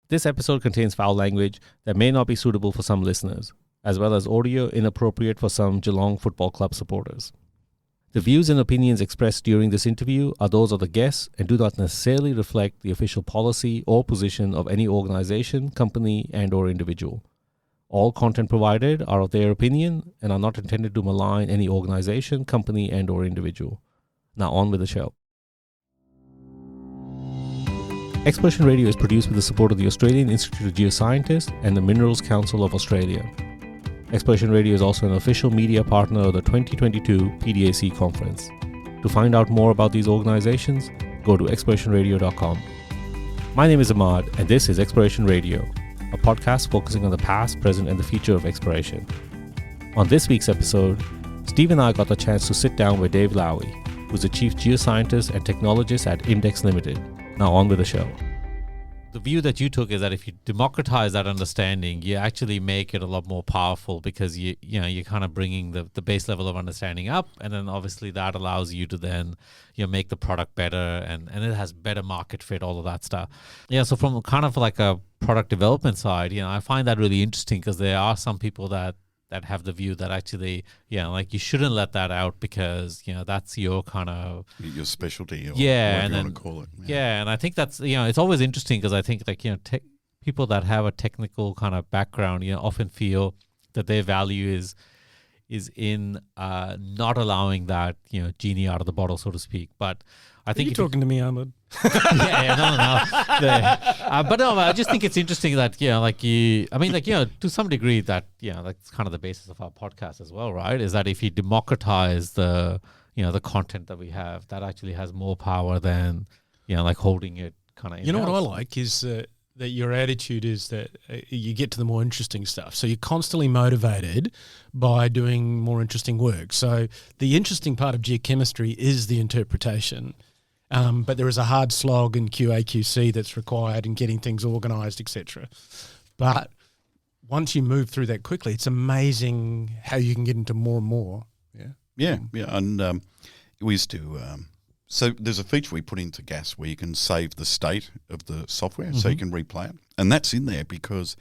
This episode contains foul language that may not be suitable for some listeners, as well as audio inappropriate for some Geelong Football Club supporters. The views and opinions expressed during this interview are those of the guests and do not necessarily reflect the official policy or position of any organisation, company, and/or individual. All content provided are of their opinion and are not intended to malign any organisation, company, and/or individual. Now on with the show. Exploration Radio is produced with the support of the Australian Institute of Geoscientists and the Minerals Council of Australia. Exploration Radio is also an official media partner of the 2022 PDAC conference. To find out more about these organizations, go to explorationradio.com. My name is Ahmad, and this is Exploration Radio, a podcast focusing on the past, present, and the future of exploration. On this week's episode, Steve and I got the chance to sit down with Dave Lawie, who's the Chief Geoscientist and Technologist at IMDEX Limited. Now on with the show. The view that you took is that if you democratize that understanding, you actually make it a lot more powerful because you're kind of bringing the base level of understanding up, and then obviously that allows you to then make the product better and it has better market fit, all of that stuff. Yeah, so from kind of like a product development side, I find that really interesting because there are some people that have the view that actually, like you shouldn't let that out because, that's your kind of... your specialty or whatever you want to call it. Yeah, and I think that's, it's always interesting because I think people that have a technical kind of background, often feel that their value is in not allowing that, genie out of the bottle, so to speak. But I think... Are you talking to me, Ahmed? No. But no, I just think it's interesting that, to some degree that, that's kind of the basis of our podcast as well, right? Is that if you democratize the content that we have, that actually has more power than, holding it kind of in-house. You know what I like is that your attitude is that you get to the more interesting stuff. So you're constantly motivated by doing more interesting work. So the interesting part of geochemistry is the interpretation. But there is a hard slog in QA/QC that's required in getting things organised, etc. But once you move through that quickly, it's amazing how you can get into more and more. Yeah. And we used to. So there's a feature we put into GAS where you can save the state of the software, so you can replay it, and that's in there because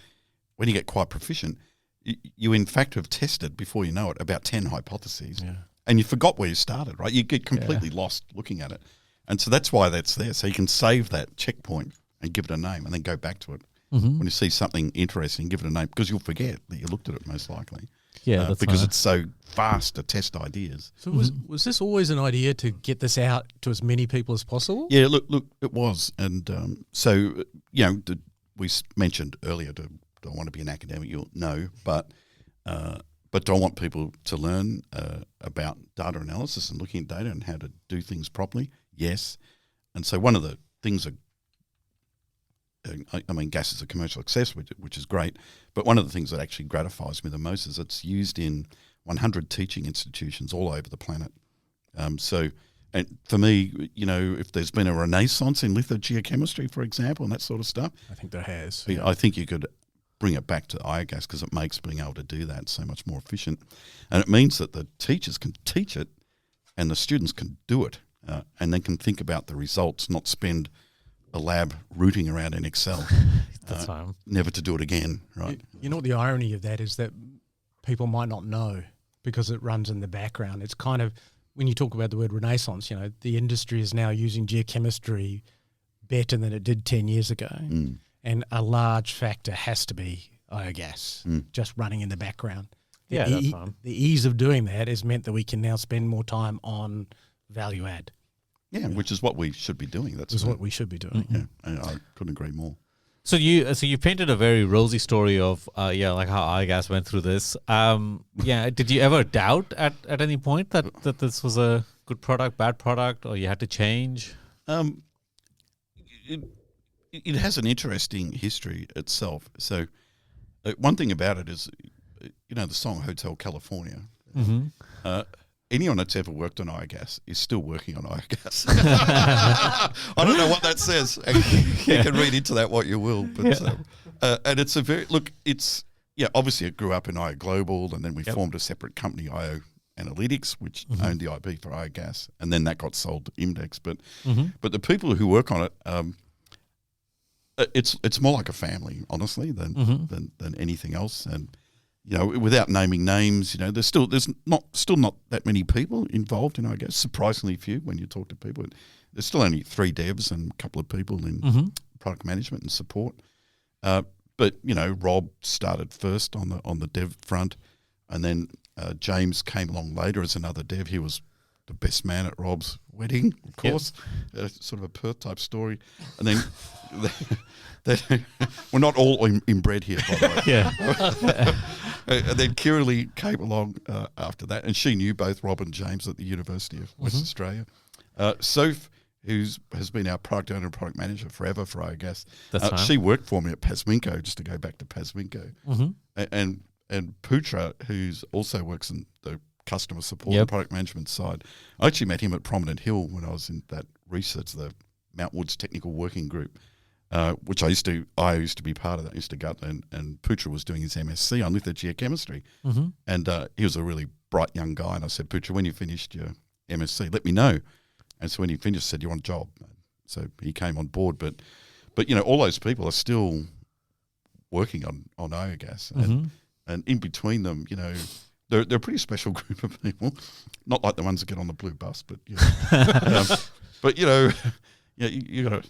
when you get quite proficient, you in fact have tested before you know it about 10 hypotheses, and you forgot where you started. Right, you get completely lost looking at it. And so that's why that's there. So you can save that checkpoint and give it a name and then go back to it. When you see something interesting, give it a name because you'll forget that you looked at it most likely. Yeah, that's because right. it's so fast to test ideas. So was this always an idea to get this out to as many people as possible? Yeah, look, it was. And we mentioned earlier, do I want to be an academic? No, but do I want people to learn about data analysis and looking at data and how to do things properly? Yes. And so one of the things GAS is a commercial success, which is great, but one of the things that actually gratifies me the most is it's used in 100 teaching institutions all over the planet. And for me, if there's been a renaissance in lithogeochemistry, for example, and that sort of stuff. I think there has. I think you could bring it back to IOGAS because it makes being able to do that so much more efficient. And it means that the teachers can teach it and the students can do it and then can think about the results, not spend a lab rooting around in Excel. That's never to do it again, right? You know what the irony of that is that people might not know because it runs in the background. It's kind of, when you talk about the word renaissance, the industry is now using geochemistry better than it did 10 years ago. And a large factor has to be IOGAS, just running in the background. The ease of doing that has meant that we can now spend more time on value add. Yeah, which is what we should be doing. That's what we should be doing. Yeah, I couldn't agree more. So you painted a very rosy story of like how IGAS went through this. Did you ever doubt at any point that this was a good product, bad product, or you had to change? It has an interesting history itself. So one thing about it is, the song Hotel California. Anyone that's ever worked on IGAS is still working on IGAS. I don't know what that says. You can read into that what you will. But and it's obviously it grew up in IO Global, and then we formed a separate company, IO Analytics, which owned the IP for IGAS, and then that got sold to IMDEX. But the people who work on it, It's more like a family, honestly, than anything else. And without naming names, there's still not that many people involved. I guess surprisingly few when you talk to people. There's still only 3 devs and a couple of people in product management and support. But Rob started first on the dev front, and then James came along later as another dev. He was the best man at Rob's wedding, of course, sort of a Perth type story. And then we're not all inbred here, by the way. Yeah. And then Kiralee came along after that, and she knew both Rob and James at the University of West Australia. Soph, has been our product owner and product manager forever, I guess. She worked for me at Pasminco, just to go back to Pasminco. And Putra, who's also works in the customer support and product management side. I actually met him at Prominent Hill when I was in that research, the Mount Woods Technical Working Group, which I used to be part of that. I used to go and Putra was doing his MSc on litho geochemistry. And he was a really bright young guy. And I said, Putra, when you finished your MSc, let me know. And so when he finished, said, "You want a job?" So he came on board. But all those people are still working on biogas, and in between them, they're a pretty special group of people. Not like the ones that get on the blue bus, but you got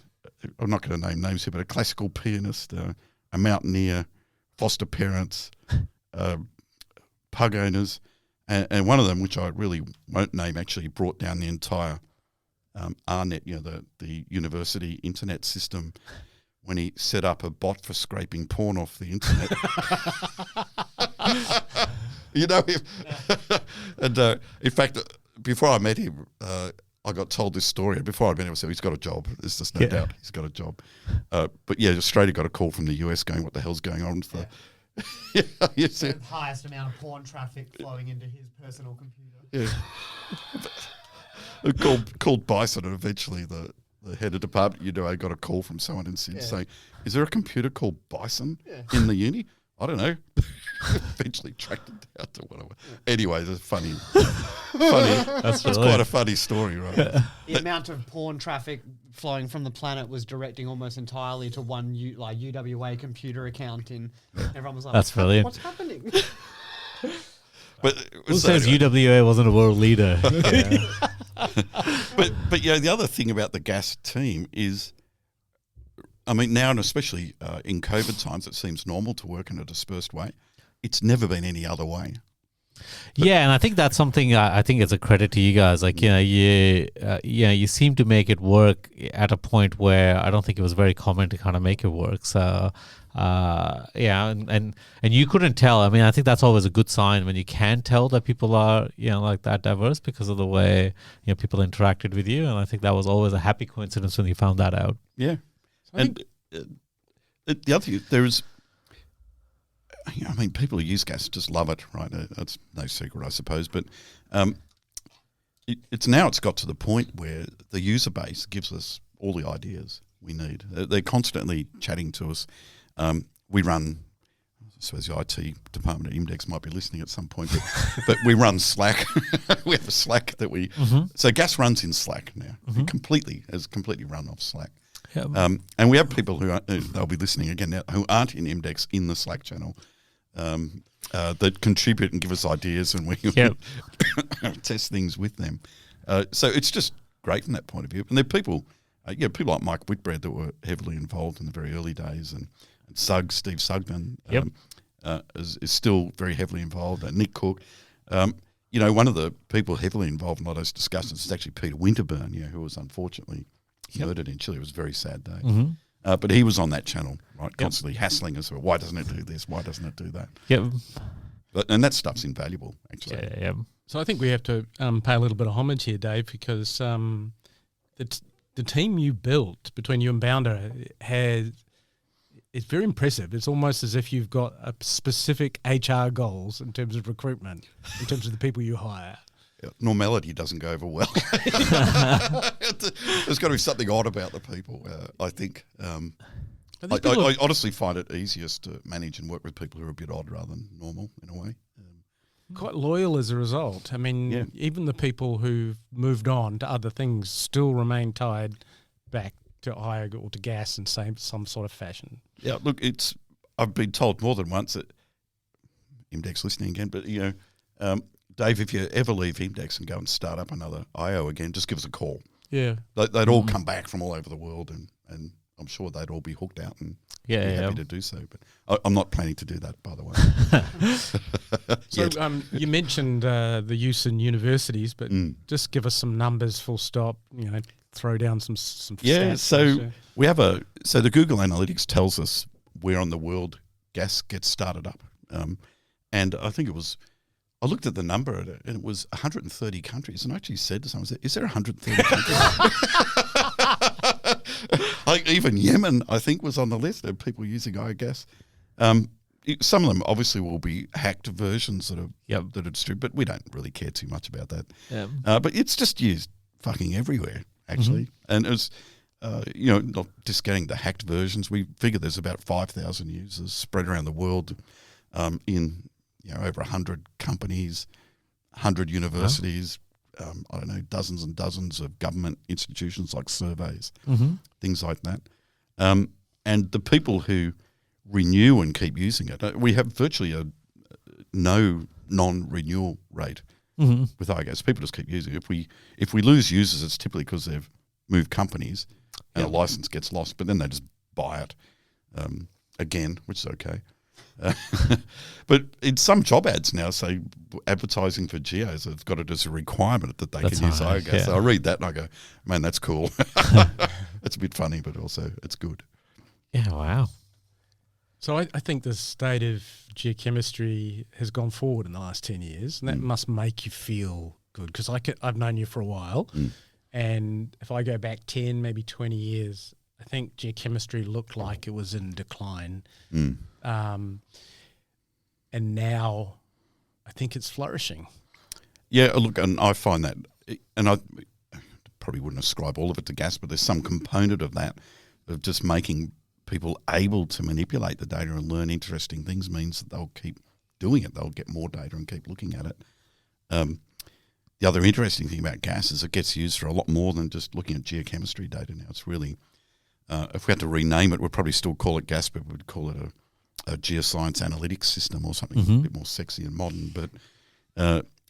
I'm not going to name names here, but a classical pianist, a mountaineer, foster parents, pug owners, and one of them, which I really won't name, actually brought down the entire RNet, the university internet system, when he set up a bot for scraping porn off the internet. And in fact, before I met him, I got told this story. Before I met him, I said, he's got a job. There's just no doubt he's got a job. But Australia got a call from the US going, what the hell's going on with the highest amount of porn traffic flowing into his personal computer. Called Bison, and eventually the head of department, I got a call from someone in Sydney saying, "Is there a computer called Bison in the uni?" I don't know. Eventually tracked it down to whatever. Anyway, it's funny. That's quite a funny story, right? The amount of porn traffic flowing from the planet was directing almost entirely to one UWA computer account, and everyone was like, "That's brilliant. What's happening?" But who says UWA wasn't a world leader? But the other thing about the gas team is, now and especially in COVID times, it seems normal to work in a dispersed way. It's never been any other way. And I think that's something I think it's a credit to you guys. Like, you seem to make it work at a point where I don't think it was very common to kind of make it work. So, and you couldn't tell. I think that's always a good sign when you can tell that people are, like that diverse because of the way, people interacted with you. And I think that was always a happy coincidence when you found that out. Yeah. And the other thing, there's, people who use gas just love it, right? That's no secret, I suppose. But it's got to the point where the user base gives us all the ideas we need. They're constantly chatting to us. We run, I suppose the IT department at IMDEX might be listening at some point, but we run Slack. We have a Slack that so gas runs in Slack now. It has completely run off Slack. Yep. And we have people who they'll be listening again now, who aren't in IMDEX in the Slack channel, that contribute and give us ideas, and we test things with them. So it's just great from that point of view. And there are people, people like Mike Whitbread that were heavily involved in the very early days, and Steve Sugden is still very heavily involved, and Nick Cook. One of the people heavily involved in a lot of those discussions is actually Peter Winterburn, who was unfortunately murdered in Chile. It was a very sad day. But he was on that channel, right, constantly hassling us. Why doesn't it do this? Why doesn't it do that? And that stuff's invaluable, actually. So I think we have to pay a little bit of homage here, Dave, because the team you built between you and Bounder it's very impressive. It's almost as if you've got a specific HR goals in terms of recruitment, in terms of the people you hire. Normality doesn't go over well. There's got to be something odd about the people, I think. I honestly find it easiest to manage and work with people who are a bit odd rather than normal, in a way. Quite loyal as a result. Even the people who've moved on to other things still remain tied back to oil or to gas in some sort of fashion. Yeah, look, I've been told more than once that IMDEX listening again, but Dave, if you ever leave IMDEX and go and start up another IO again, just give us a call. Yeah, They'd all come back from all over the world, and I'm sure they'd all be hooked out and be happy to do so. But I'm not planning to do that, by the way. So you mentioned the use in universities, but just give us some numbers, full stop. Throw down some stats. So we have so the Google Analytics tells us where on the world gas gets started up, and I think I looked at the number and it was 130 countries, and I actually said to someone, "Is there 130 countries?" Like even Yemen, I think, was on the list of people using iogas. Some of them obviously will be hacked versions that are distributed, but we don't really care too much about that. Yeah. But it's just used fucking everywhere, actually. And it was, not discounting the hacked versions. We figure there's about 5,000 users spread around the world in over 100 companies, 100 universities, I don't know, dozens and dozens of government institutions like surveys, things like that. And the people who renew and keep using it, we have virtually no non-renewal rate with iOS. People just keep using it. If we lose users, it's typically because they've moved companies and a license gets lost, but then they just buy it again, which is okay. But in some job ads now say advertising for geos have got it as a requirement that they can use iOS. Yeah. So I read that and I go, man, that's cool. It's a bit funny, but also it's good. Yeah, wow. So I think the state of geochemistry has gone forward in the last 10 years, and that must make you feel good, because I've known you for a while, and if I go back 10, maybe 20 years, I think geochemistry looked like it was in decline. And now I think it's flourishing. Yeah, look, and I find that, and I probably wouldn't ascribe all of it to gas, but there's some component of that, of just making people able to manipulate the data and learn interesting things means that they'll keep doing it. They'll get more data and keep looking at it. The other interesting thing about gas is it gets used for a lot more than just looking at geochemistry data now. It's really, if we had to rename it, we'd probably still call it gas, but we'd call it a geoscience analytics system or something a bit more sexy and modern.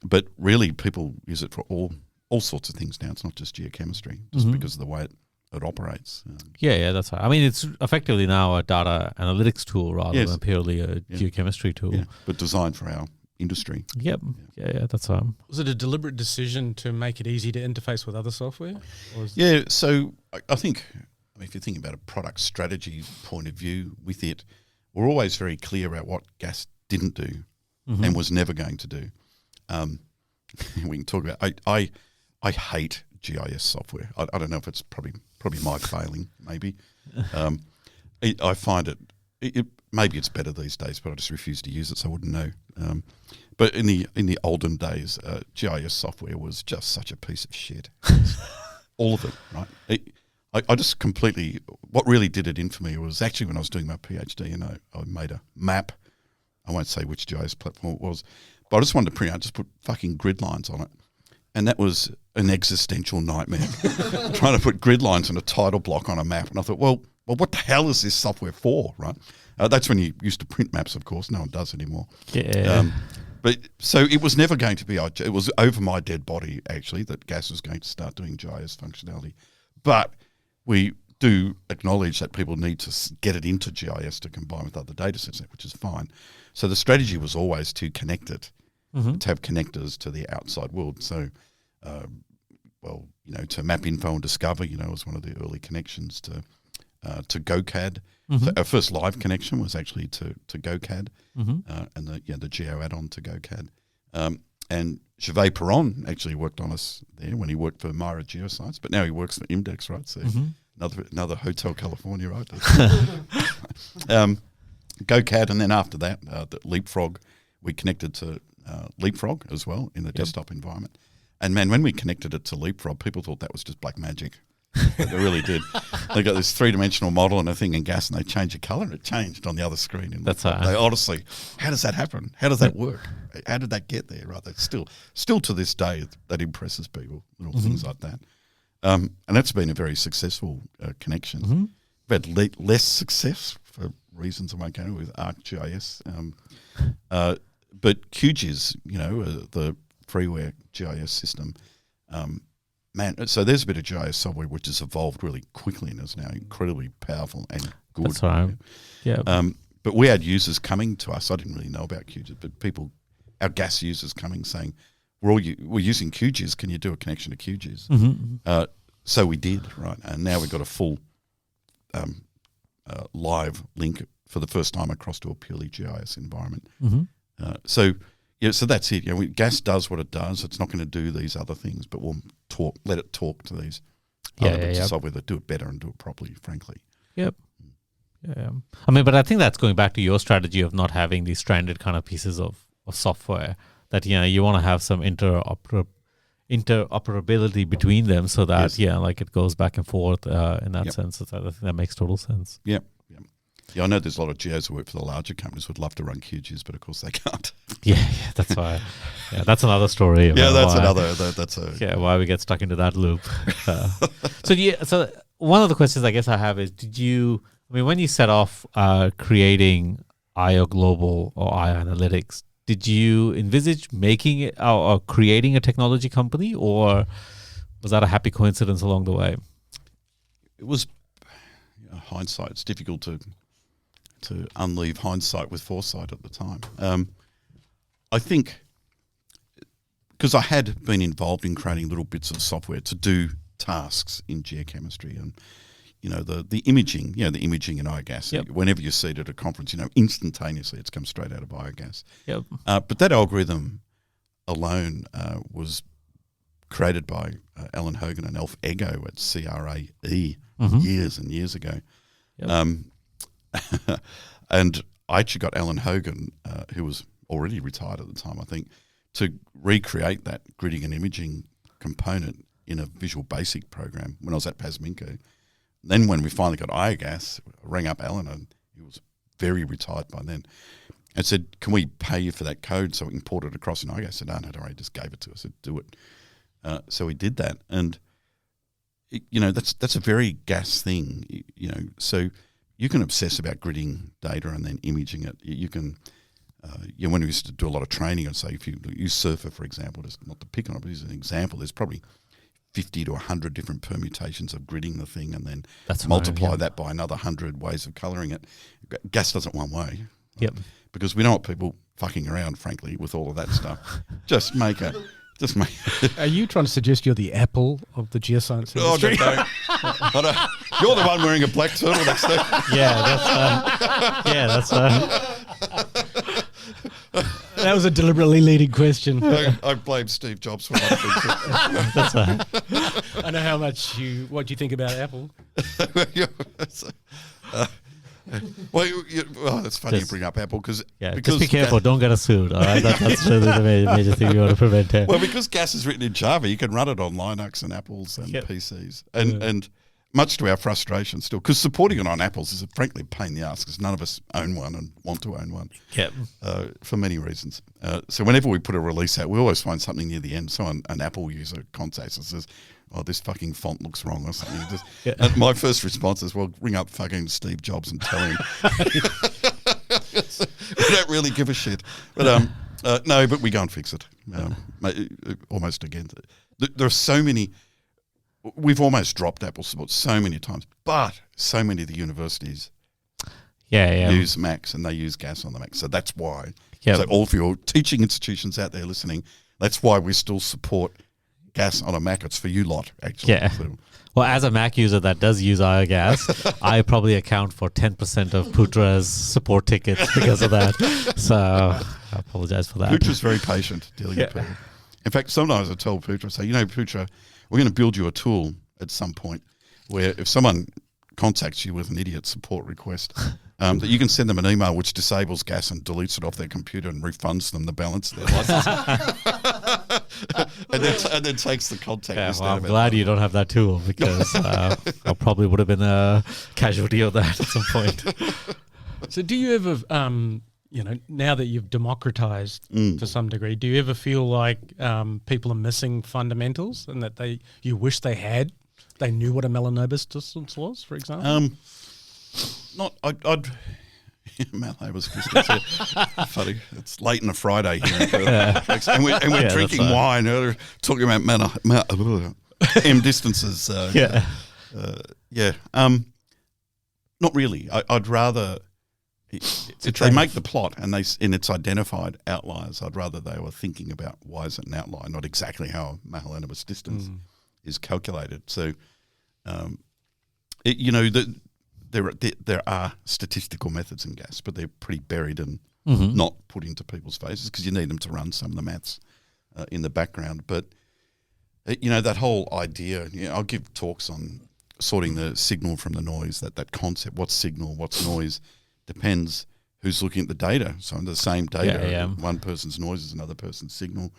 But really, people use it for all sorts of things now. It's not just geochemistry, just because of the way it operates. Yeah, that's right. I mean, it's effectively now a data analytics tool rather than purely a geochemistry tool. Yeah, but designed for our industry. Yep. Yeah, that's right. Was it a deliberate decision to make it easy to interface with other software? So I think, if you're thinking about a product strategy point of view with it, we're always very clear about what gas didn't do and was never going to do. We can talk about. I hate GIS software. I don't know if it's probably my failing. Maybe I find it. Maybe it's better these days, but I just refuse to use it, so I wouldn't know. But in the olden days, GIS software was just such a piece of shit. All of it, right? I just completely. What really did it in for me was actually when I was doing my PhD, and I made a map. I won't say which GIS platform it was, but I just wanted to print out, just put fucking grid lines on it. And that was an existential nightmare, trying to put grid lines in a title block on a map. And I thought, well, what the hell is this software for, right? That's when you used to print maps, of course. No one does anymore. Yeah. But so it was never going to be, it was over my dead body, actually, that gas was going to start doing GIS functionality. But we do acknowledge that people need to get it into GIS to combine with other data sets, which is fine. So the strategy was always to connect it, to have connectors to the outside world. So, to Map Info and Discover, was one of the early connections to GoCAD. So our first live connection was actually to GoCAD, and the Geo add-on to GoCAD. And Gervais Perron actually worked on us there when he worked for Myra Geoscience, but now he works for IMDEX, right? So another Hotel California, right? GoCAD, and then after that, the Leapfrog, we connected to Leapfrog as well in the desktop environment. And man, when we connected it to Leapfrog, people thought that was just black magic. They really did. They got this 3-dimensional model and a thing in gas, and they changed the color, and it changed on the other screen. And that's right. They honestly, how does that happen? How does that work? How did that get there? Right? That's still to this day, that impresses people. Little things like that. And that's been a very successful connection. Mm-hmm. We've had less success for reasons I won't go into with ArcGIS. But QGIS, the freeware GIS system, so there's a bit of GIS software which has evolved really quickly and is now incredibly powerful and good. That's right. Yeah. But we had users coming to us. I didn't really know about QGIS, but our gas users coming saying, we're using QGIS. Can you do a connection to QGIS? Mm-hmm. So we did, right? And now we've got a full live link for the first time across to a purely GIS environment. Mm-hmm. So that's it. Gas does what it does. It's not going to do these other things, but we'll let it talk to these other bits of software that do it better and do it properly, frankly. Yep. Yeah. I mean, but I think that's going back to your strategy of not having these stranded kind of pieces of software that, you want to have some interoperability between them so that, like it goes back and forth in that sense. I think that makes total sense. Yep. Yeah, I know there's a lot of geos who work for the larger companies would love to run QGIS, but of course they can't. Yeah, that's why. Yeah, that's another story. Why we get stuck into that loop. So one of the questions I guess I have is, when you set off creating IO Global or IO Analytics, did you envisage making it or creating a technology company, or was that a happy coincidence along the way? It was hindsight. It's difficult to unleave hindsight with foresight at the time. I think because I had been involved in creating little bits of software to do tasks in geochemistry and the imaging, the imaging in biogas. Yep. Whenever you see it at a conference, instantaneously it's come straight out of biogas. Yep. But that algorithm alone was created by Alan Hogan and Alf Ego at CRAE years and years ago. Yep. And I actually got Alan Hogan, who was already retired at the time, I think, to recreate that gridding and imaging component in a Visual Basic program when I was at Pasminco. Then when we finally got IOGAS, I rang up Alan, and he was very retired by then, and said, can we pay you for that code so we can port it across in IOGAS? I said, no, don't worry, just gave it to us. I said, do it. So we did that. And, that's a very gas thing, so you can obsess about gridding data and then imaging it. You can, when we used to do a lot of training, and say if you use Surfer, for example, just not to pick on it, but as an example, there's probably 50 to 100 different permutations of gridding the thing, and then multiply that by another 100 ways of colouring it. Gas does it one way. Yep. Because we don't want people fucking around, frankly, with all of that stuff. Just make it. Are you trying to suggest you're the Apple of the geoscience industry? You're the one wearing a black turtleneck, Steve. That's that was a deliberately leading question. I blame Steve Jobs for that. That's right. I know what you think about Apple. It's funny you bring up Apple because just be careful, don't get us sued. All right? That's really the major thing you want to prevent here. Well, because gas is written in Java, you can run it on Linux and Apples and PCs, and much to our frustration still, because supporting it on Apples is frankly a pain in the ass because none of us own one and want to own one. Yep. For many reasons. So whenever we put a release out, we always find something near the end. Someone, an Apple user, contacts us and says, oh, this fucking font looks wrong or something. And my first response is, well, ring up fucking Steve Jobs and tell him. We don't really give a shit. But no, but we go and fix it. Almost again. There are so many. We've almost dropped Apple support so many times, but so many of the universities use Macs and they use gas on the Mac. So that's why. So all of your teaching institutions out there listening, that's why we still support gas on a Mac. It's for you lot, actually. Yeah. Well, as a Mac user that does use IOGAS, I probably account for 10% of Putra's support tickets because of that. So I apologize for that. Putra's very patient dealing with people. In fact, sometimes I tell Putra, say, Putra, we're going to build you a tool at some point where if someone contacts you with an idiot support request, that you can send them an email which disables gas and deletes it off their computer and refunds them the balance of their license. and then takes the contact. I'm glad you don't have that tool because I probably would have been a casualty of that at some point. So do you ever, now that you've democratized to some degree, do you ever feel like people are missing fundamentals and that you wish they had they knew what a melanoma distance was, for example? I'd Malay was just funny. It's late on a Friday here, and we're drinking wine. Talking about M distances. Not really. I'd rather if they make the plot and it's identified outliers. I'd rather they were thinking about why is it an outlier, not exactly how a Mahalanobis distance is calculated. So, there are statistical methods in gas, but they're pretty buried and not put into people's faces because you need them to run some of the maths in the background. But that whole idea. I'll give talks on sorting the signal from the noise. That concept. What's signal? What's noise? Depends who's looking at the data. So the same data, one person's noise is another person's signal.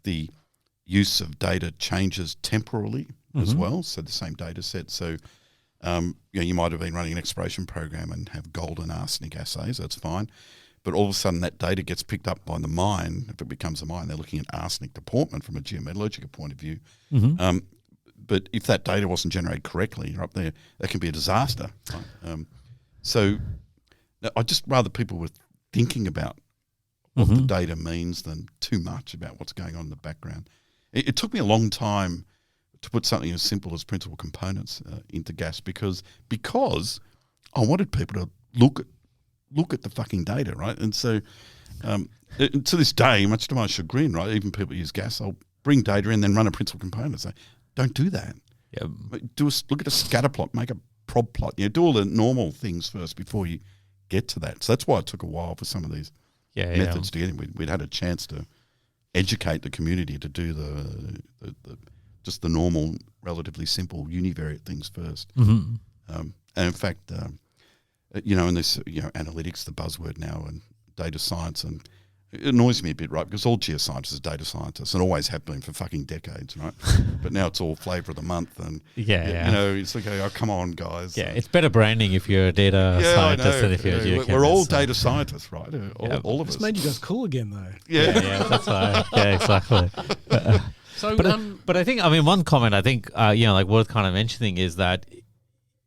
The use of data changes temporally as well. So the same data set. So you might have been running an exploration program and have gold and arsenic assays. That's fine. But all of a sudden that data gets picked up by the mine. If it becomes a mine, they're looking at arsenic deportment from a geometallurgical point of view. But if that data wasn't generated correctly, you're up there, that can be a disaster. Right? So I'd just rather people were thinking about what the data means than too much about what's going on in the background. It took me a long time to put something as simple as principal components into gas because I wanted people to look at the fucking data, right? And so to this day, much to my chagrin, right, even people use gas, I'll bring data in, then run a principal component. Say, don't do that. Yeah. Look at a scatter plot, make a prob plot. Do all the normal things first before you get to that. So that's why it took a while for some of these methods to get in. We'd had a chance to educate the community to do the just the normal, relatively simple univariate things first. And in fact, in this, analytics, the buzzword now, and data science, and it annoys me a bit, right? Because all geoscientists are data scientists and always have been for fucking decades, right? But now it's all flavour of the month, and it's like, oh, come on, guys. Yeah, it's better branding if you're a data scientist than if you're a geochemist. We're all data scientists, right? All of us. It's made you guys cool again, though. Yeah, that's right. Yeah, exactly. But I think, one comment I think, worth kind of mentioning is that,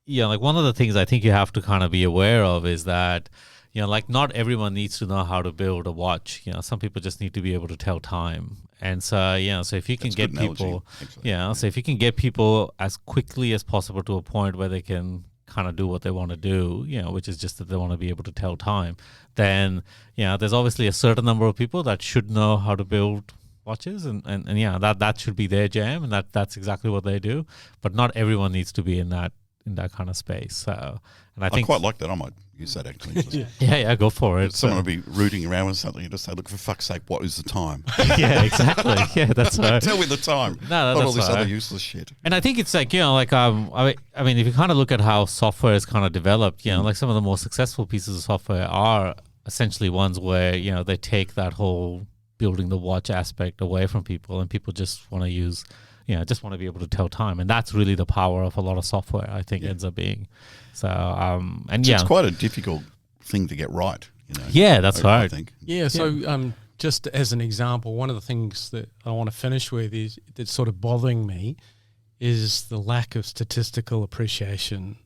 one of the things I think you have to kind of be aware of is that, not everyone needs to know how to build a watch. Some people just need to be able to tell time. And so, so if you can get people, so if you can get people as quickly as possible to a point where they can kind of do what they want to do, which is just that they want to be able to tell time, then, there's obviously a certain number of people that should know how to build watches and that should be their jam, and that's exactly what they do. But not everyone needs to be in that kind of space. So, and I think quite like that. I might use that actually. Go for it. Someone will be rooting around with something and just say, "Look, for fuck's sake, what is the time?" Yeah, exactly. Yeah, that's right. Tell me the time. No, not all this other useless shit. And I think it's like, if you kind of look at how software is kind of developed, like some of the more successful pieces of software are essentially ones where they take that whole building the watch aspect away from people, and people just want to use. Just want to be able to tell time, and that's really the power of a lot of software. I think ends up being. So, it's quite a difficult thing to get right. Yeah, that's right. I think. Yeah. So, just as an example, one of the things that I want to finish with is that's sort of bothering me is the lack of statistical appreciation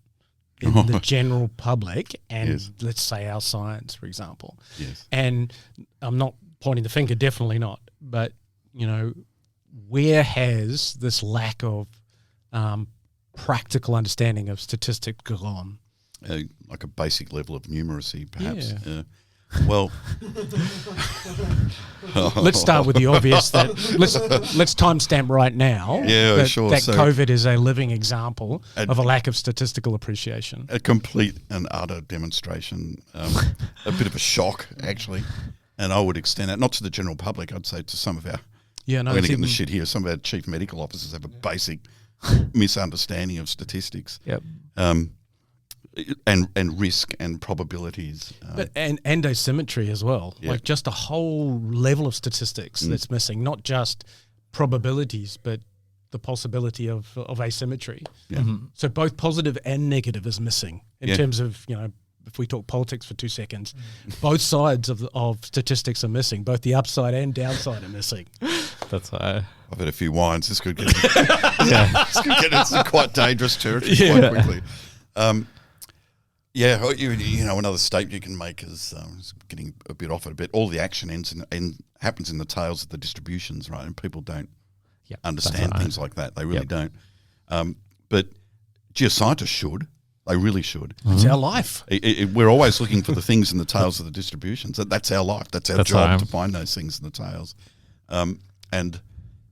in the general public, and let's say our science, for example. Yes. And I'm not pointing the finger, definitely not, but where has this lack of practical understanding of statistics gone? Like a basic level of numeracy, perhaps. Yeah. Well, let's start with the obvious. That let's timestamp right now. Yeah, sure. That COVID is a living example of a lack of statistical appreciation. A complete and utter demonstration. A bit of a shock, actually. And I would extend that not to the general public. I'd say to some of our. Yeah, no, I'm going to get in the shit here. Some of our chief medical officers have a basic misunderstanding of statistics. Yep. And risk and probabilities. And asymmetry as well. Yeah. Like just a whole level of statistics that's missing, not just probabilities, but the possibility of asymmetry. Yeah. So both positive and negative is missing in terms of, if we talk politics for 2 seconds, both sides of statistics are missing. Both the upside and downside are missing. That's why. I've had a few wines. This could get, Yeah. this could get into quite dangerous territory quite quickly. Another statement you can make is getting a bit off it a bit. All the action ends and happens in the tails of the distributions, right? And people don't understand things like that. They really don't. But geoscientists should. They really should. It's our life. We're always looking for the things in the tails of the distributions. That's our life. That's our job to find those things in the tails.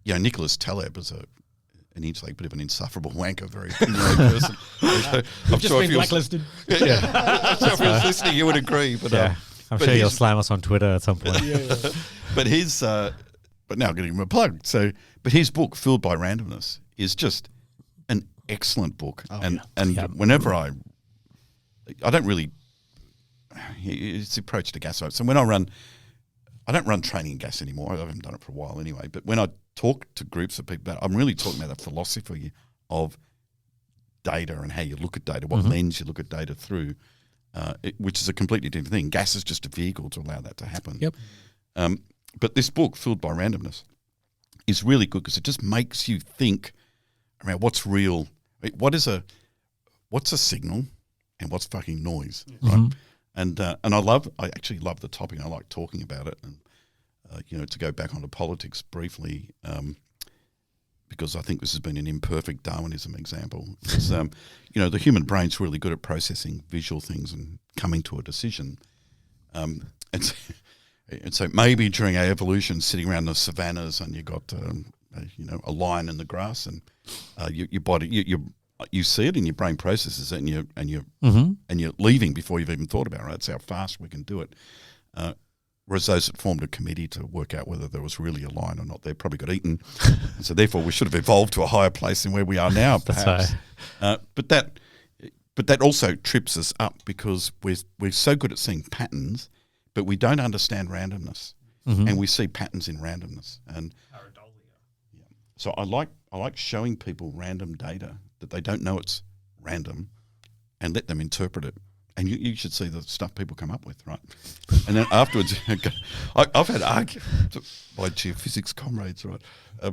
Nicholas Taleb is a bit of an insufferable wanker, very ignorant person. I'm Just been blacklisted. I'm sure if he was listening, you would agree. But I'm sure you'll slam us on Twitter at some point. But now I'm getting him a plug. But his book, Fooled by Randomness, is just an excellent book. Whenever I don't really, it's the approach to gas. So when I don't run training in gas anymore. I haven't done it for a while anyway. But when I talk to groups of people I'm really talking about the philosophy of data and how you look at data, what lens you look at data through, which is a completely different thing. Gas is just a vehicle to allow that to happen. Yep. But this book, Fooled by Randomness, is really good because it just makes you think around what's real. What's a signal and what's fucking noise, right? And I actually love the topic. I like talking about it, and to go back onto politics briefly, because I think this has been an imperfect Darwinism example. Is, the human brain's really good at processing visual things and coming to a decision, and so maybe during our evolution, sitting around the savannas, and you got a lion in the grass, and your body you see it and your brain processes it, and you're leaving before you've even thought about it. Right? That's how fast we can do it. Whereas those that formed a committee to work out whether there was really a lion or not, they probably got eaten. And so therefore, we should have evolved to a higher place than where we are now, perhaps. But that also trips us up because we're so good at seeing patterns, but we don't understand randomness, and we see patterns in randomness. And so I like showing people random data that they don't know it's random, and let them interpret it. And you should see the stuff people come up with, right? And then afterwards, I've had arguments by geophysics comrades, right? I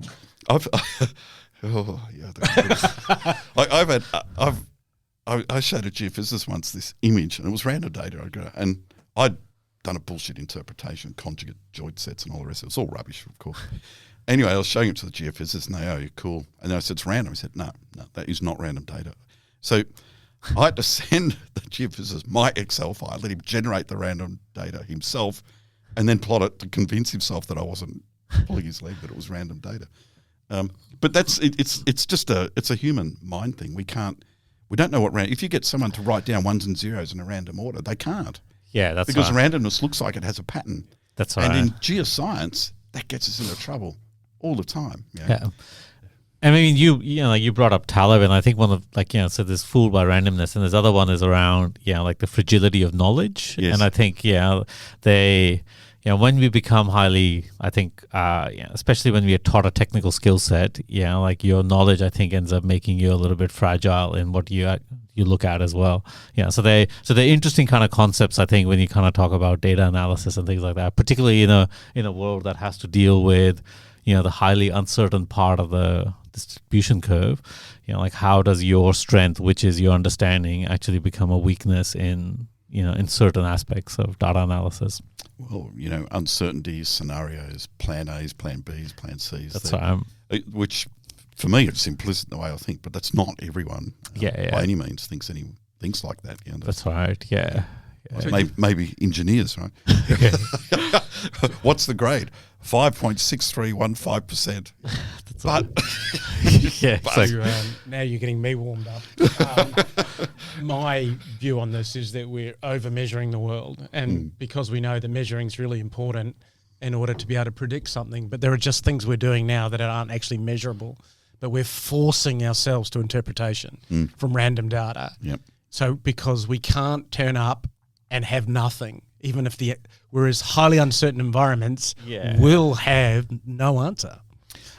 showed a geophysicist once this image, and it was random data, and I'd done a bullshit interpretation, conjugate joint sets and all the rest. It was all rubbish, of course. Anyway, I was showing it to the geophysicist, and they, oh, you're cool. And I said, it's random. He said, no, that is not random data. So I had to send the geophysicist my Excel file, let him generate the random data himself, and then plot it to convince himself that I wasn't pulling his leg, that it was random data. But it's just a human mind thing. We don't know what random. If you get someone to write down ones and zeros in a random order, they can't. Yeah, that's because right. randomness looks like it has a pattern. That's right. And in geoscience, that gets us into trouble all the time. Yeah. I mean, you brought up Taleb, and I think one of so there's fooled by randomness, and this other one is around the fragility of knowledge. Yes. And I think when we become highly, I think especially when we are taught a technical skill set, your knowledge I think ends up making you a little bit fragile in what you look at as well. So they're interesting kind of concepts I think when you kind of talk about data analysis and things like that, particularly in a world that has to deal with the highly uncertain part of the distribution curve. How does your strength, which is your understanding, actually become a weakness in certain aspects of data analysis? Well, uncertainties, scenarios, plan A's, plan B's, plan C's. That's right. Which, for me, it's implicit in the way I think, but that's not everyone by any means thinks like that. That's right, yeah. Maybe engineers, right? What's the grade? 5.6315%. Now you're getting me warmed up. My view on this is that we're over measuring the world, and because we know that measuring is really important in order to be able to predict something, but there are just things we're doing now that aren't actually measurable, but we're forcing ourselves to interpretation from random data. Yep. So because we can't turn up and have nothing, even if whereas highly uncertain environments will have no answer.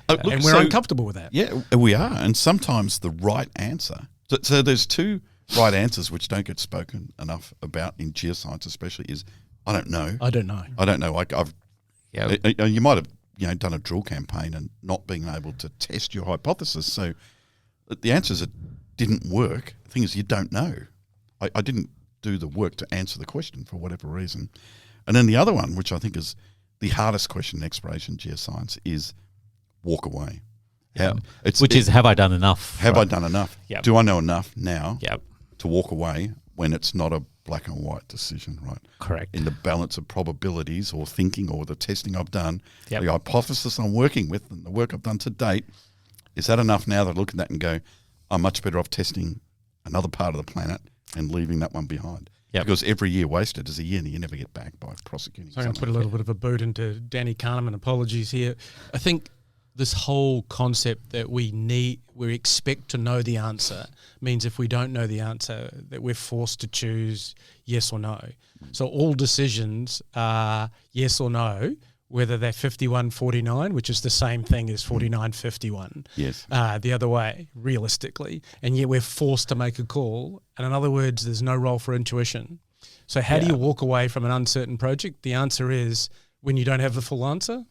And we're uncomfortable with that. Yeah, we are. And sometimes the right answer. So there's two right answers which don't get spoken enough about in geoscience especially is, I don't know. I don't know. You might have done a drill campaign and not being able to test your hypothesis. So the answer is it didn't work. The thing is, you don't know. I didn't do the work to answer the question for whatever reason. And then the other one, which I think is the hardest question in exploration geoscience, is walk away. Have I done enough? Have I done enough? Yep. Do I know enough now Yep. to walk away when it's not a black and white decision, right? Correct. In the balance of probabilities or thinking or the testing I've done, Yep. the hypothesis I'm working with and the work I've done to date, is that enough now that I look at that and go, I'm much better off testing another part of the planet and leaving that one behind? Yep. Because every year wasted is a year that you never get back by prosecuting. So I'm going to put a something. little bit of a boot into Danny Kahneman. Apologies here. I think this whole concept that we expect to know the answer means if we don't know the answer, that we're forced to choose yes or no. So all decisions are yes or no, whether they're 51-49, which is the same thing as 49-51. Yes. The other way, realistically. And yet we're forced to make a call. And in other words, there's no role for intuition. So how do you walk away from an uncertain project? The answer is when you don't have the full answer.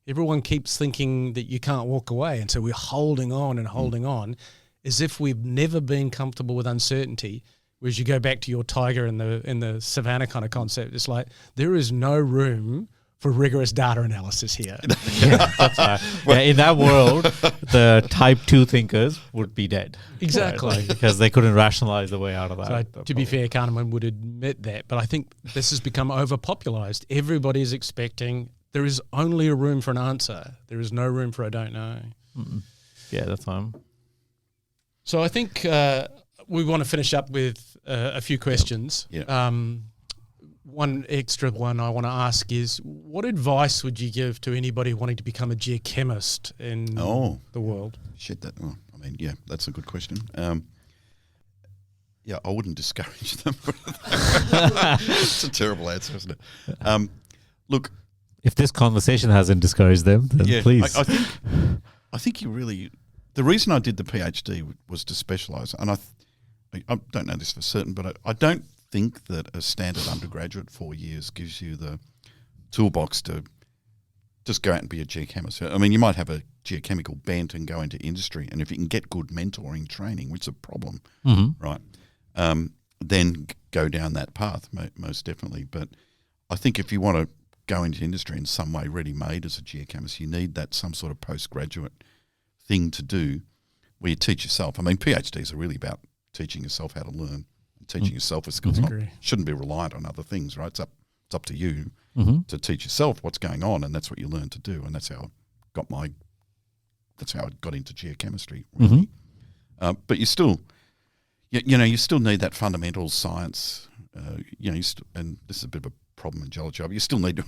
Everyone keeps thinking that you can't walk away. And so we're holding on and holding on as if we've never been comfortable with uncertainty. Whereas you go back to your tiger in the savannah kind of concept. It's like there is no room for rigorous data analysis here. That's right. In that world, the type 2 thinkers would be dead. Exactly. Right? Because they couldn't rationalize the way out of that. So to be fair, Kahneman would admit that. But I think this has become overpopularized. Everybody is expecting there is only a room for an answer. There is no room for I don't know. Mm-mm. Yeah, that's fine. So I think we want to finish up with a few questions. Yeah. One extra one I want to ask is, what advice would you give to anybody wanting to become a geochemist in the world? That's a good question. I wouldn't discourage them. It's a terrible answer, isn't it? Look, if this conversation hasn't discouraged them, then please. I think you really. The reason I did the PhD was to specialise, and I don't know this for certain, but I don't think that a standard undergraduate 4 years gives you the toolbox to just go out and be a geochemist. I mean, you might have a geochemical bent and go into industry, and if you can get good mentoring training, which is a problem, right, then go down that path, most definitely. But I think if you want to go into industry in some way ready-made as a geochemist, you need that some sort of postgraduate thing to do where you teach yourself. I mean, PhDs are really about teaching yourself how to learn, and teaching yourself a skill. Shouldn't be reliant on other things, right? It's up to you to teach yourself what's going on, and that's what you learn to do. And that's how I got into geochemistry, really. But you still, you still need that fundamental science. And this is a bit of a problem in geology, but you still need to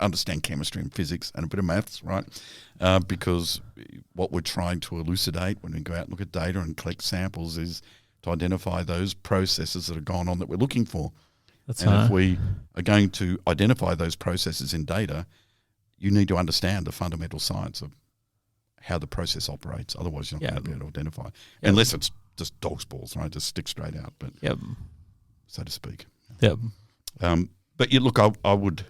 understand chemistry and physics and a bit of maths, right? Because what we're trying to elucidate when we go out and look at data and collect samples is to identify those processes that are going on that we're looking for. If we are going to identify those processes in data, you need to understand the fundamental science of how the process operates. Otherwise, you're not going to be able to identify. Unless it's just dog's balls, right? Just stick straight out, but so to speak. But you look, I would.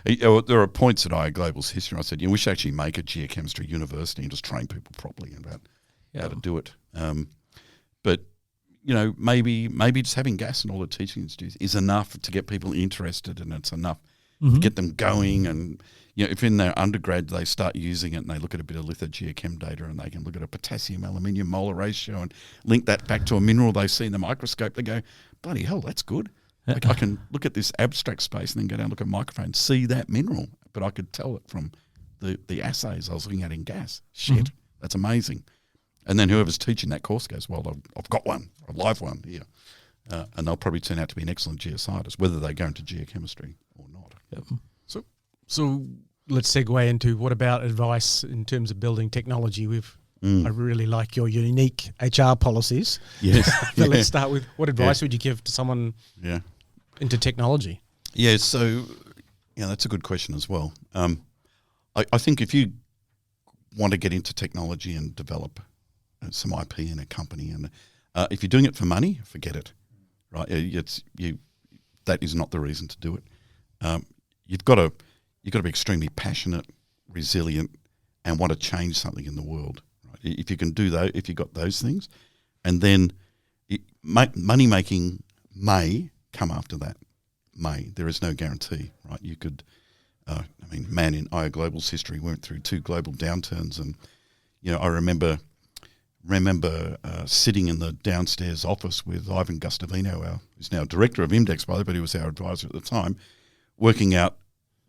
There are points at IA Global's history. I said, we should actually make a geochemistry university and just train people properly about how to do it. But maybe just having gas and all the teaching institutes is enough to get people interested, and it's enough to get them going. And if in their undergrad they start using it and they look at a bit of lithogeochem data and they can look at a potassium aluminium molar ratio and link that back to a mineral they see in the microscope, they go, bloody hell, that's good. Like I can look at this abstract space and then go down and look at a microphone and see that mineral, but I could tell it from the assays I was looking at in gas. Shit, that's amazing. And then whoever's teaching that course goes, well, I've got one, a live one here. And they'll probably turn out to be an excellent geoscientist, whether they go into geochemistry or not. So let's segue into what about advice in terms of building technology. I really like your unique HR policies. Yes. But let's start with, what advice would you give to someone into technology? Yeah, so that's a good question as well. I think if you want to get into technology and develop some IP in a company, and if you're doing it for money, forget it. Right? That is not the reason to do it. You've got you've got to be extremely passionate, resilient, and want to change something in the world. Right? If you can do that, if you've got those things, and then money making may come after that. There is no guarantee, right? You could, man, in IO Global's history went through 2 global downturns, and I remember sitting in the downstairs office with Ivan Gustavino, who's now director of IMDEX, by the way, but he was our advisor at the time, working out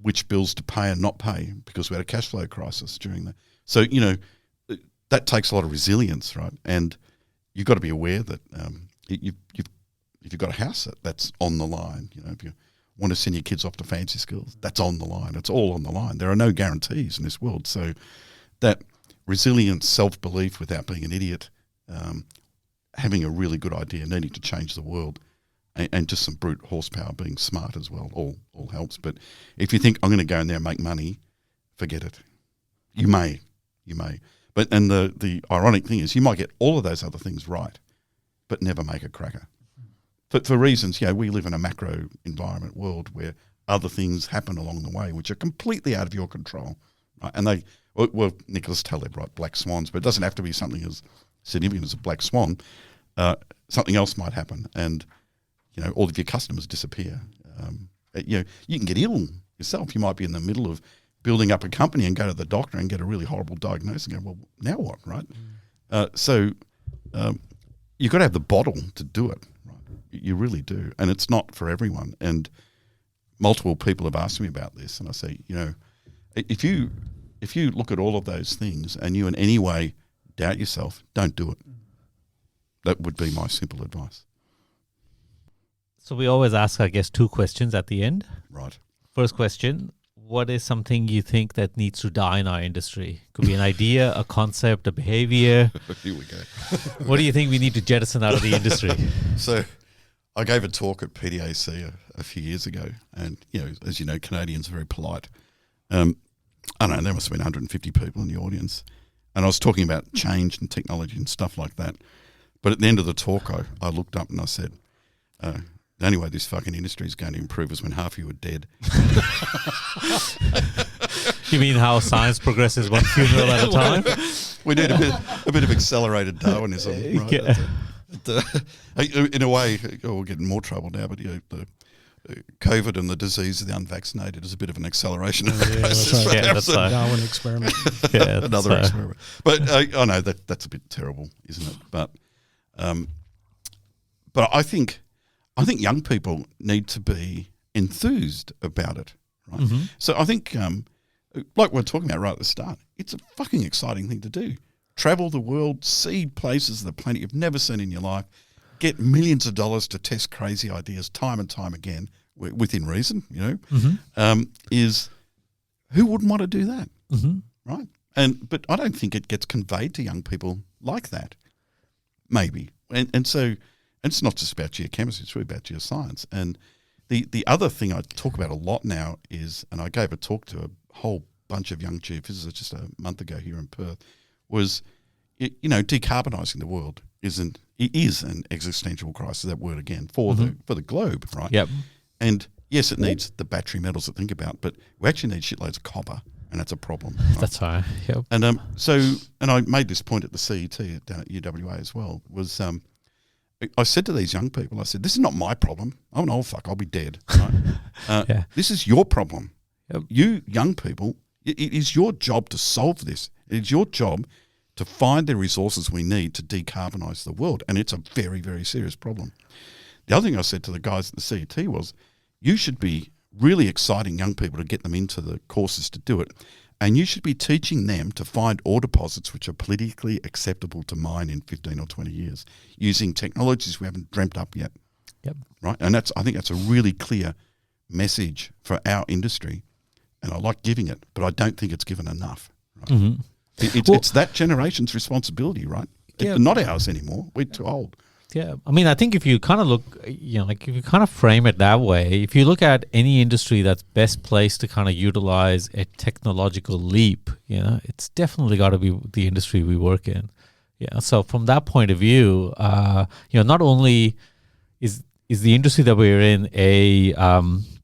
which bills to pay and not pay because we had a cash flow crisis during that. So, that takes a lot of resilience, right? And you've got to be aware that if you've got a house that's on the line, if you want to send your kids off to fancy schools, that's on the line. It's all on the line. There are no guarantees in this world. So that resilience, self-belief without being an idiot, having a really good idea, needing to change the world, and just some brute horsepower, being smart as well, all helps. But if you think, I'm going to go in there and make money, forget it. You may. But and the ironic thing is you might get all of those other things right, but never make a cracker. For reasons, we live in a macro environment world where other things happen along the way which are completely out of your control. Right? And Nicholas Taleb, right, black swans, but it doesn't have to be something as significant as a black swan. Something else might happen, and all of your customers disappear. You can get ill yourself. You might be in the middle of building up a company and go to the doctor and get a really horrible diagnosis and go, well, now what, right? So you've got to have the bottle to do it, right? You really do. And it's not for everyone. And multiple people have asked me about this, and I say, if you look at all of those things and you in any way doubt yourself, don't do it. That would be my simple advice. So we always ask, I guess, 2 questions at the end. Right. First question, what is something you think that needs to die in our industry? Could be an idea, a concept, a behavior. Here we go. What do you think we need to jettison out of the industry? So I gave a talk at PDAC a few years ago, and, as you know, Canadians are very polite. I don't know, there must have been 150 people in the audience. And I was talking about change and technology and stuff like that. But at the end of the talk, I looked up and I said, the only way this fucking industry is going to improve is when half of you are dead. You mean how science progresses one funeral at a time? We need a bit of accelerated Darwinism, right? Yeah. In a way, we'll get in more trouble now, but the COVID and the disease of the unvaccinated is a bit of an acceleration of the process. Right. Yeah, that's right. Darwin experiment. Yeah, another experiment. But I know that's a bit terrible, isn't it? But I think young people need to be enthused about it, right? Mm-hmm. So I think, like we're talking about right at the start, it's a fucking exciting thing to do. Travel the world, see places of the planet you've never seen in your life, get millions of dollars to test crazy ideas time and time again, within reason, mm-hmm. Is who wouldn't want to do that, mm-hmm. right? But I don't think it gets conveyed to young people like that, maybe. And so it's not just about geochemistry, it's really about geoscience. And the other thing I talk about a lot now is, and I gave a talk to a whole bunch of young geophysicists just a month ago here in Perth, was, decarbonising the world is an existential crisis, that word again, for the globe, right? Yep. And yes, it needs the battery metals to think about, but we actually need shitloads of copper, and that's a problem. Right? That's right. Yep. And and I made this point at the CET down at UWA as well, was I said to these young people, I said, this is not my problem. I'm an old fuck, I'll be dead. Right? Yeah. This is your problem. Yep. You young people, it is your job to solve this. It is your job to find the resources we need to decarbonise the world. And it's a very, very serious problem. The other thing I said to the guys at the CET was, you should be really exciting young people to get them into the courses to do it. And you should be teaching them to find ore deposits which are politically acceptable to mine in 15 or 20 years using technologies we haven't dreamt up yet. Yep. Right? And I think that's a really clear message for our industry. And I like giving it, but I don't think it's given enough. Right? Mm-hmm. It's that generation's responsibility, right? Yeah. Not ours anymore. We're too old. Yeah. I mean, I think if you kind of look, if you kind of frame it that way, if you look at any industry that's best placed to kind of utilize a technological leap, it's definitely got to be the industry we work in. Yeah. So from that point of view, not only is the industry that we're in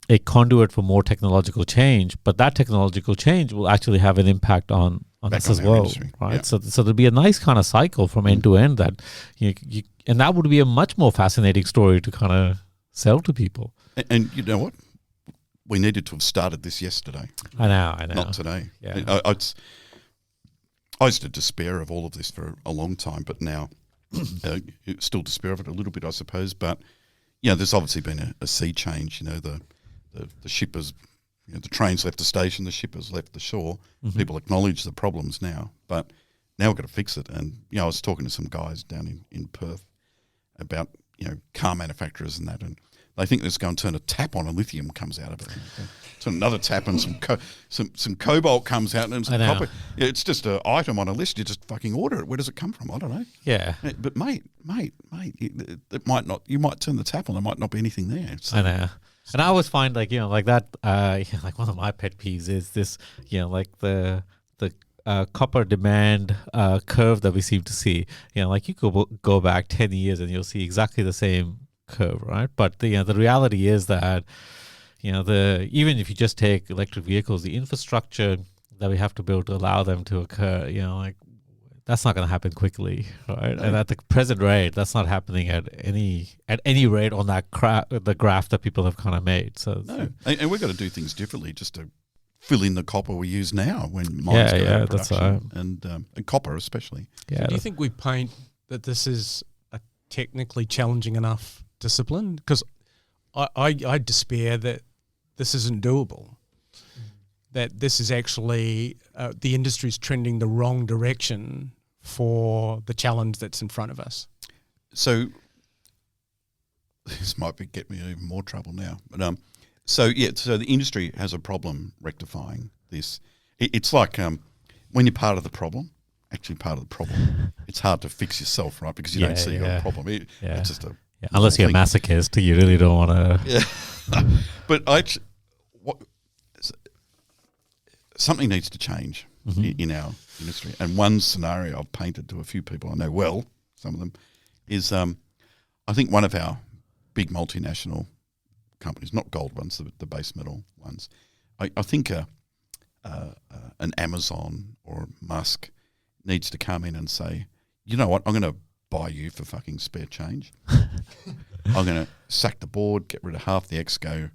a conduit for more technological change, but that technological change will actually have an impact on Back us on as our well, industry, right? yeah. So there'll be a nice kind of cycle from end to end that and that would be a much more fascinating story to kind of sell to people. And you know what? We needed to have started this yesterday, I know. not today. Yeah. I used to despair of all of this for a long time, but now still despair of it a little bit, I suppose. But there's obviously been a sea change. The shippers, the trains left the station, the shippers left the shore. Mm-hmm. People acknowledge the problems now, but now we've got to fix it. And I was talking to some guys down in Perth about car manufacturers and that, and they think they're going to turn a tap on and lithium comes out of it. Turn another tap and some cobalt comes out and some copper. Yeah, it's just an item on a list. You just fucking order it. Where does it come from? I don't know. Yeah. But mate, it might not. You might turn the tap on. There might not be anything there. So. I know. And I always find like that. Like one of my pet peeves is this. Like the copper demand curve that we seem to see. Like you could go back 10 years and you'll see exactly the same curve, right? But the reality is that even if you just take electric vehicles, the infrastructure that we have to build to allow them to occur, like that's not going to happen quickly, right? No. And at the present rate, that's not happening at any rate on that the graph that people have kind of made. So no, and we've got to do things differently just to fill in the copper we use now when mines go out of production, and copper especially. Yeah. So do you think we paint that this is a technically challenging enough discipline? Because I despair that this isn't doable, that this is actually the industry's trending the wrong direction for the challenge that's in front of us. So this might get me in even more trouble now. But so the industry has a problem rectifying this. It's like when you're part of the problem, it's hard to fix yourself, right? Because you don't see you got a problem. It's just unless you're a masochist, you really don't want to. Yeah. But something needs to change in our industry. And one scenario I've painted to a few people I know well, some of them, is I think one of our big multinational companies, not gold ones, the base metal ones, I think an Amazon or Musk needs to come in and say, you know what, I'm going to buy you for fucking spare change. I'm going to sack the board, get rid of half the exco,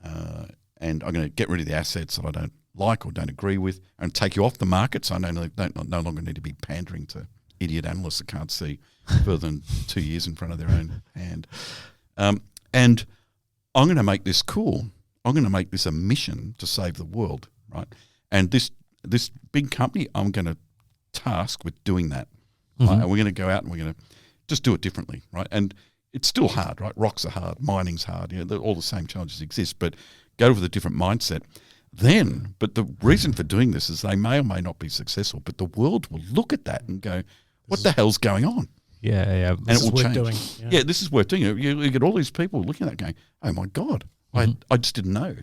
and I'm going to get rid of the assets that I don't like or don't agree with, and take you off the market, so I no longer need to be pandering to idiot analysts that can't see further than 2 years in front of their own hand. And I'm going to make this cool. I'm going to make this a mission to save the world, right? And this big company, I'm going to task with doing that. Right? And we're going to go out and we're going to just do it differently, right? And it's still hard, right? Rocks are hard, mining's hard. All the same challenges exist, but go with a different mindset. But the reason for doing this is they may or may not be successful, but the world will look at that and go, what the hell's going on? Yeah. And it will change. Yeah, this is worth doing. You get all these people looking at that going, oh my God, I just didn't know.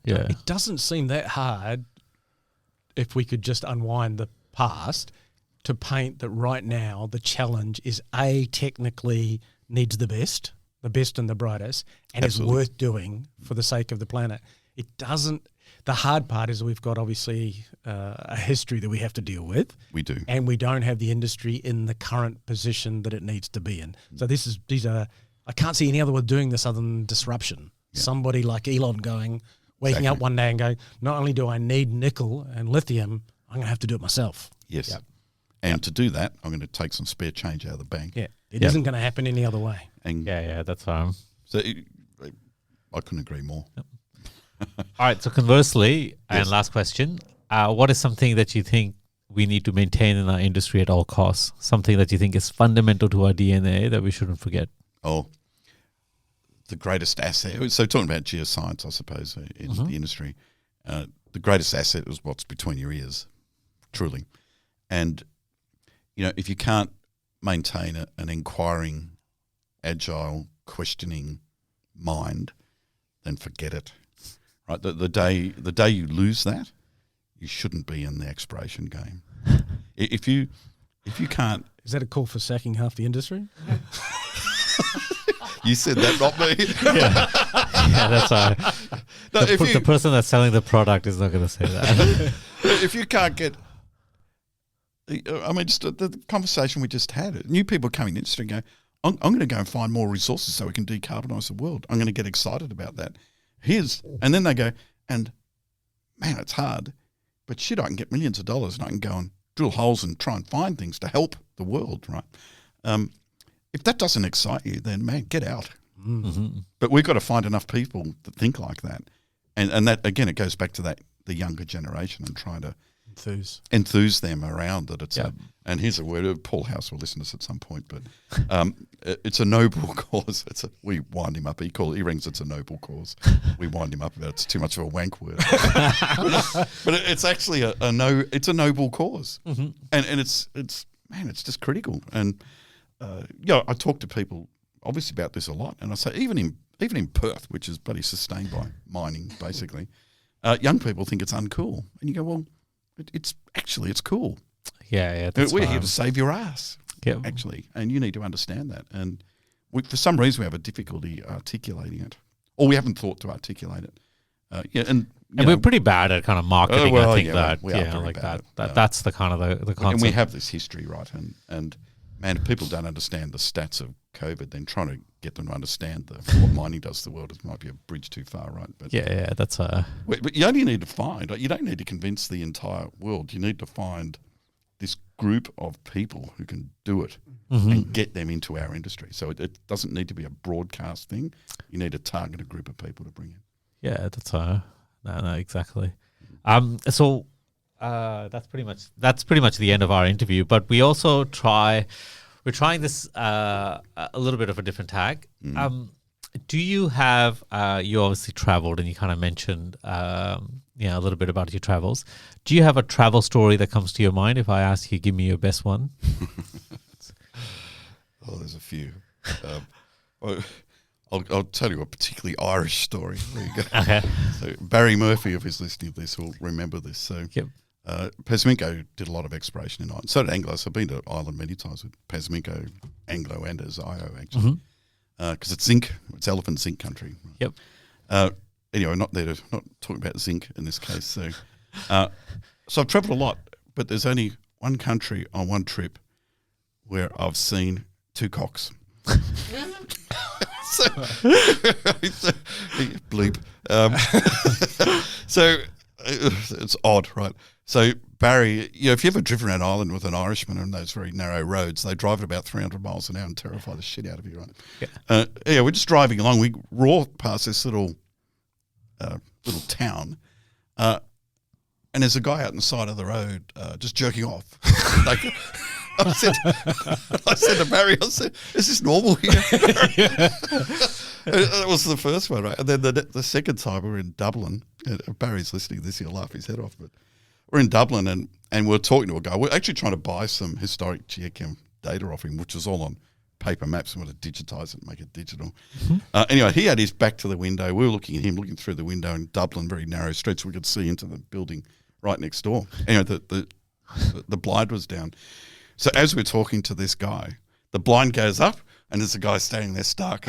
It doesn't seem that hard if we could just unwind the past to paint that right now the challenge is technically needs the best and the brightest, and Absolutely. is worth doing for the sake of the planet. It doesn't. The hard part is we've got obviously a history that we have to deal with. We do, and we don't have the industry in the current position that it needs to be in. So these are. I can't see any other way of doing this other than disruption. Yeah. Somebody like Elon waking up one day and going, not only do I need nickel and lithium, I'm going to have to do it myself. Yes. Yep. And to do that, I'm going to take some spare change out of the bank. Yeah, it isn't going to happen any other way. And that's so I couldn't agree more. Yep. All right. So conversely, and last question, what is something that you think we need to maintain in our industry at all costs? Something that you think is fundamental to our DNA that we shouldn't forget? Oh, the greatest asset. So talking about geoscience, I suppose, in the industry, the greatest asset is what's between your ears, truly. And, if you can't maintain an inquiring, agile, questioning mind, then forget it. Right? The day you lose that, you shouldn't be in the exploration game. If you can't... Is that a call for sacking half the industry? You said that, not me. Yeah, that's right. No, The person that's selling the product is not going to say that. if you can't get, I mean, just the conversation we just had, new people coming in the industry and go, I'm going to go and find more resources so we can decarbonise the world. I'm going to get excited about that. And then they go, and man, it's hard, but shit, I can get millions of dollars and I can go and drill holes and try and find things to help the world, right? If that doesn't excite you, then man, get out. Mm-hmm. But we've got to find enough people that think like that. And that, again, it goes back to that, the younger generation and trying to enthuse them around that. It's and here's a word, Paul House will listen to us at some point, but it's a noble cause. We wind him up. He rings it's a noble cause. We wind him up about it's too much of a wank word. But it's actually it's a noble cause. Mm-hmm. And it's just critical. And I talk to people obviously about this a lot, and I say even in Perth, which is bloody sustained by mining, basically, young people think it's uncool, and you go, well, it's cool. Yeah. We're here to save your ass, actually, and you need to understand that. And for some reason, we have a difficulty articulating it, or we haven't thought to articulate it. And we're pretty bad at kind of marketing. I think we are very like bad that. That's the kind of the concept. And we have this history, right? And man, if people don't understand the stats of COVID, then trying to get them to understand what mining does to the world might be a bridge too far, right? But that's But you only need to find. You don't need to convince the entire world. You need to find this group of people who can do it and get them into our industry. So it doesn't need to be a broadcast thing. You need to target a group of people to bring in. Yeah, that's no, exactly. So that's pretty much the end of our interview. But we also we're trying this a little bit of a different tag. Do you have you obviously traveled and you kind of mentioned a little bit about your travels. Do you have a travel story that comes to your mind? If I ask you, give me your best one. Oh, there's a few. I'll tell you a particularly Irish story. There you go. Okay. So Barry Murphy, if he's listening to this, will remember this. So Pasminco did a lot of exploration in Ireland. So did Anglos. I've been to Ireland many times with Pasminco, Anglo, and as IO actually, because it's zinc. It's elephant zinc country. Yep. Anyway, not talking about zinc in this case. So, so I've travelled a lot, but there's only one country on one trip where I've seen two cocks. So bleep. So it's odd, right? So Barry, if you've ever driven around Ireland with an Irishman on those very narrow roads, they drive at about 300 miles an hour and terrify the shit out of you, right? Yeah. We're just driving along. We roar past this little town, and there's a guy out on the side of the road just jerking off. I said to Barry, is this normal here? That was the first one, right? And then the second time we were in Dublin. Barry's listening to this, he'll laugh his head off. But we're in Dublin and we're talking to a guy. We're actually trying to buy some historic geochem data off him, which was all on paper maps, and we want to digitise it and make it digital. Anyway, he had his back to the window. We were looking at him, looking through the window in Dublin, very narrow streets. We could see into the building right next door. Anyway, the blind was down. So as we're talking to this guy, the blind goes up, and there's a guy standing there stark.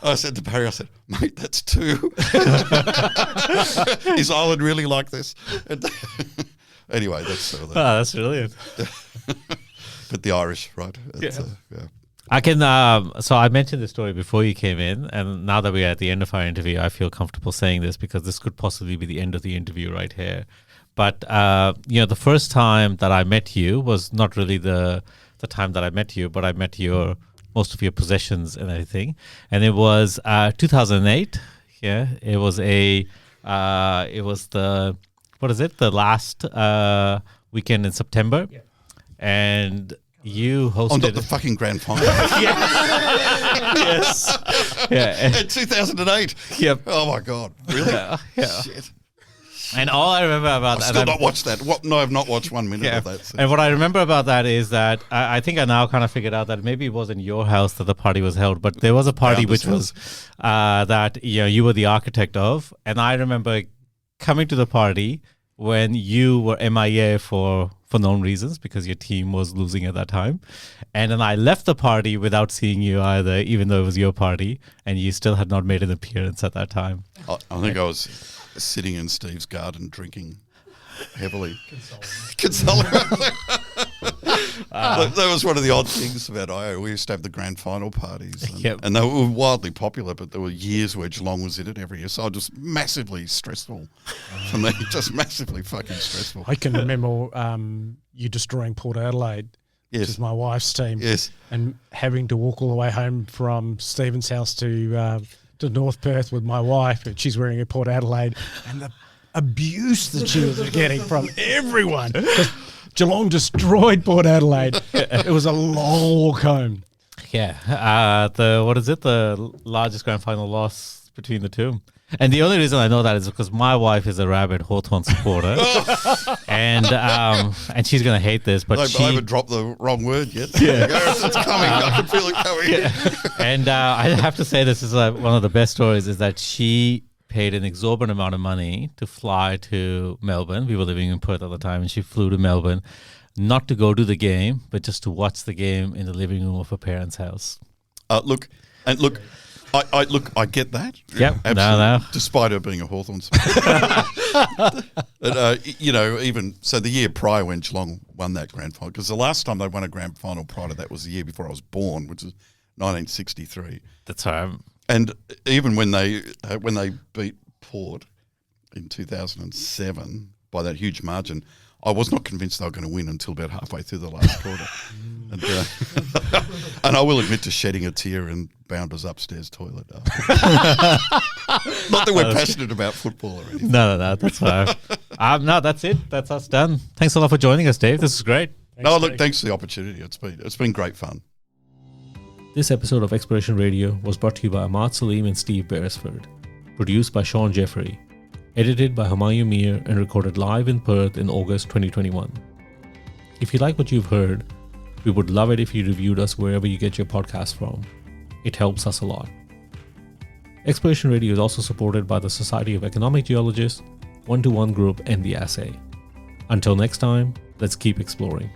I said to Barry, mate, that's two. Is Ireland really like this? And anyway, that's sort of that. Oh, that's brilliant. But the Irish, right? I can. So I mentioned this story before you came in, and now that we're at the end of our interview, I feel comfortable saying this because this could possibly be the end of the interview right here. But the first time that I met you was not really the time that I met you, but I met most of your possessions and everything, and it was 2008. Yeah, it was the last weekend in September, and you hosted. Oh, not the fucking grand final. Yes. Yeah. In 2008. Yep. Oh my God. Really? Yeah. Shit. And all I remember about that... I've still not watched that. No, I've not watched 1 minute of that. So. And what I remember about that is that I think I now kind of figured out that maybe it wasn't your house that the party was held, but there was a party which was that you were the architect of. And I remember coming to the party when you were MIA for known reasons because your team was losing at that time. And then I left the party without seeing you either, even though it was your party, and you still had not made an appearance at that time. I think I was sitting in Steve's garden drinking heavily. Consoling. That was one of the odd things about IO. We used to have the grand final parties, and they were wildly popular, but there were years where Geelong was in it every year. So just massively stressful for me, just massively fucking stressful. I can remember you destroying Port Adelaide, which is my wife's team, and having to walk all the way home from Stephen's house to North Perth with my wife, and she's wearing a Port Adelaide, and the abuse that she was getting from everyone. Geelong destroyed Port Adelaide. It was a long walk home. Yeah. The largest grand final loss between the two. And the only reason I know that is because my wife is a rabid Hawthorn supporter. and she's going to hate this, but I haven't dropped the wrong word yet. Yeah. It's coming. I can feel it coming. Yeah. And I have to say this is one of the best stories is that she paid an exorbitant amount of money to fly to Melbourne. We were living in Perth at the time, and she flew to Melbourne, not to go to the game, but just to watch the game in the living room of her parents' house. I get that. Yep. Absolutely. No. Despite her being a Hawthorn supporter. But, even so, the year prior when Geelong won that grand final, because the last time they won a grand final prior to that was the year before I was born, which is 1963. That's right. And even when they beat Port in 2007 by that huge margin, I was not convinced they were going to win until about halfway through the last quarter. And I will admit to shedding a tear in Bounder's upstairs toilet. Not that we're passionate about football or anything. No, that's fine. No, that's it. That's us done. Thanks a lot for joining us, Dave. This is great. Thanks for the opportunity. It's been great fun. This episode of Exploration Radio was brought to you by Ahmad Salim and Steve Beresford. Produced by Sean Jeffrey. Edited by Humayun Mir and recorded live in Perth in August 2021. If you like what you've heard, we would love it if you reviewed us wherever you get your podcast from. It helps us a lot. Exploration Radio is also supported by the Society of Economic Geologists, 121 Group, and The Assay. Until next time, let's keep exploring.